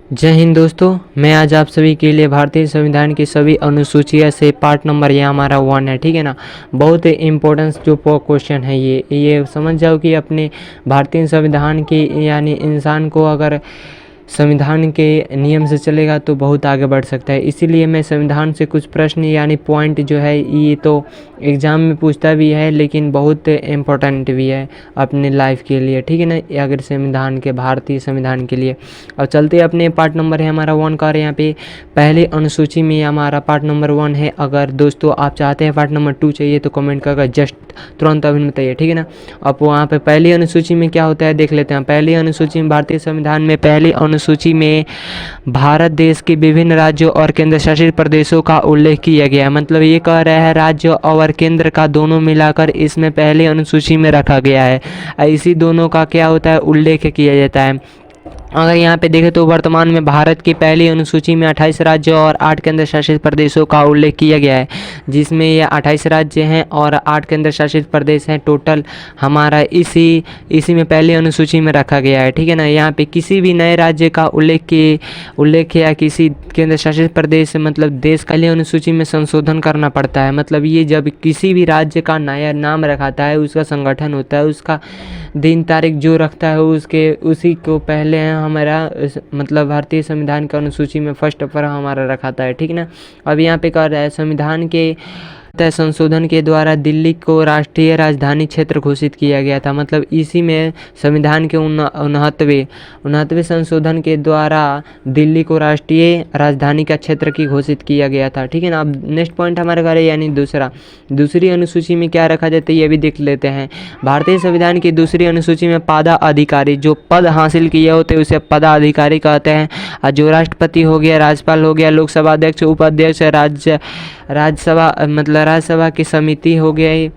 जय हिंद दोस्तों, मैं आज आप सभी के लिए भारतीय संविधान की सभी अनुसूचियाँ से पार्ट नंबर ये हमारा 1 है। ठीक है ना। बहुत इम्पोर्टेंस जो क्वेश्चन है ये समझ जाओ कि अपने भारतीय संविधान की यानी इंसान को अगर संविधान के नियम से चलेगा तो बहुत आगे बढ़ सकता है। इसीलिए मैं संविधान से कुछ प्रश्न यानी पॉइंट जो है ये तो एग्ज़ाम में पूछता भी है, लेकिन बहुत इम्पोर्टेंट भी है अपने लाइफ के लिए। ठीक है ना, अगर संविधान के भारतीय संविधान के लिए। अब चलते अपने पार्ट नंबर है हमारा 1 का। यहाँ पे पहले अनुसूची में हमारा पार्ट नंबर 1 है। अगर दोस्तों आप चाहते हैं पार्ट नंबर 2 चाहिए तो कमेंट करके जस्ट तुरंत अभी बताइए। ठीक है ना। अब वहाँ पे पहली अनुसूची में क्या होता है देख लेते हैं। पहली अनुसूची में भारतीय संविधान में पहली अनुसूची में भारत देश के विभिन्न राज्यों और केंद्र शासित प्रदेशों का उल्लेख किया गया है। मतलब ये कह रहा है राज्य और केंद्र का दोनों मिलाकर इसमें पहली अनुसूची में रखा गया है। इसी दोनों का क्या होता है उल्लेख किया जाता है। अगर यहाँ पे देखें तो वर्तमान में भारत की पहली अनुसूची में 28 राज्यों और 8 केंद्र शासित प्रदेशों का उल्लेख किया गया है, जिसमें ये 28 राज्य हैं और 8 केंद्र शासित प्रदेश हैं। टोटल हमारा इसी में पहली अनुसूची में रखा गया है। ठीक है ना। यहाँ पे किसी भी नए राज्य का उल्लेख या किसी केंद्र शासित प्रदेश से मतलब देश पहली अनुसूची में संशोधन करना पड़ता है। मतलब ये जब किसी भी राज्य का नया नाम रखाता है, उसका संगठन होता है, उसका दिन तारीख जो रखता है उसी को पहले हमारा मतलब भारतीय संविधान के अनुसूची में फर्स्ट पर हमारा रखाता है। ठीक है ना। अब यहाँ पे कह रहा है संविधान के संशोधन के द्वारा दिल्ली को राष्ट्रीय राजधानी क्षेत्र घोषित किया गया था। मतलब इसी में संविधान के 69वें संशोधन के द्वारा दिल्ली को राष्ट्रीय राजधानी का क्षेत्र की घोषित किया गया था। ठीक है ना। अब नेक्स्ट पॉइंट हमारे घर है यानी दूसरी अनुसूची में क्या रखा जाता है ये भी देख लेते हैं। भारतीय संविधान की दूसरी अनुसूची में पदाधिकारी जो पद हासिल किए होते हैं उसे पदाधिकारी कहते हैं। और जो राष्ट्रपति हो गया, राज्यपाल हो गया, लोकसभा अध्यक्ष, उपाध्यक्ष, राज्यसभा की समिति हो गई।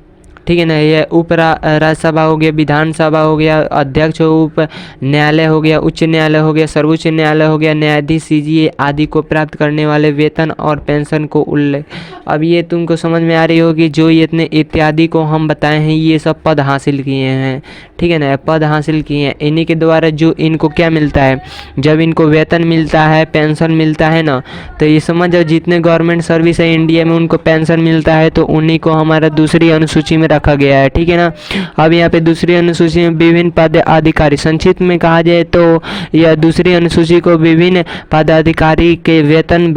ठीक है ना। ये राज्यसभा हो गया, विधानसभा हो गया, अध्यक्ष उप न्यायालय हो गया, उच्च न्यायालय हो गया, सर्वोच्च न्यायालय हो गया, न्यायाधीश, सीजीए आदि को प्राप्त करने वाले वेतन और पेंशन को उल्लेख। अब ये तुमको समझ में आ रही होगी जो ये इतने इत्यादि को हम बताए हैं ये सब पद हासिल किए हैं। ठीक है ना। पद हासिल किए हैं, इन्हीं के द्वारा जो इनको क्या मिलता है, जब इनको वेतन मिलता है, पेंशन मिलता है ना, तो ये समझ जाओ जितने गवर्नमेंट सर्विस है इंडिया में उनको पेंशन मिलता है, तो उन्हीं को हमारा दूसरी अनुसूची में रखा गया है। ठीक है ना। अब यहाँ पे दूसरी अनुसूची में विभिन्न पदाधिकारी, संक्षिप्त में कहा जाए तो यह दूसरी अनुसूची को विभिन्न पदाधिकारी के वेतन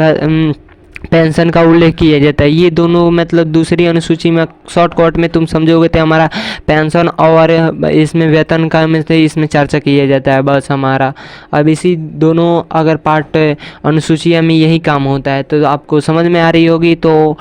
पेंशन का उल्लेख किया जाता है। ये दोनों मतलब दूसरी अनुसूची में शॉर्टकट में तुम समझोगे तो हमारा पेंशन और इसमें वेतन का में से इसमें चर्चा किया जाता है बस हमारा। अब इसी दोनों अगर पार्ट अनुसूचिया में यही काम होता है तो आपको समझ में आ रही होगी। तो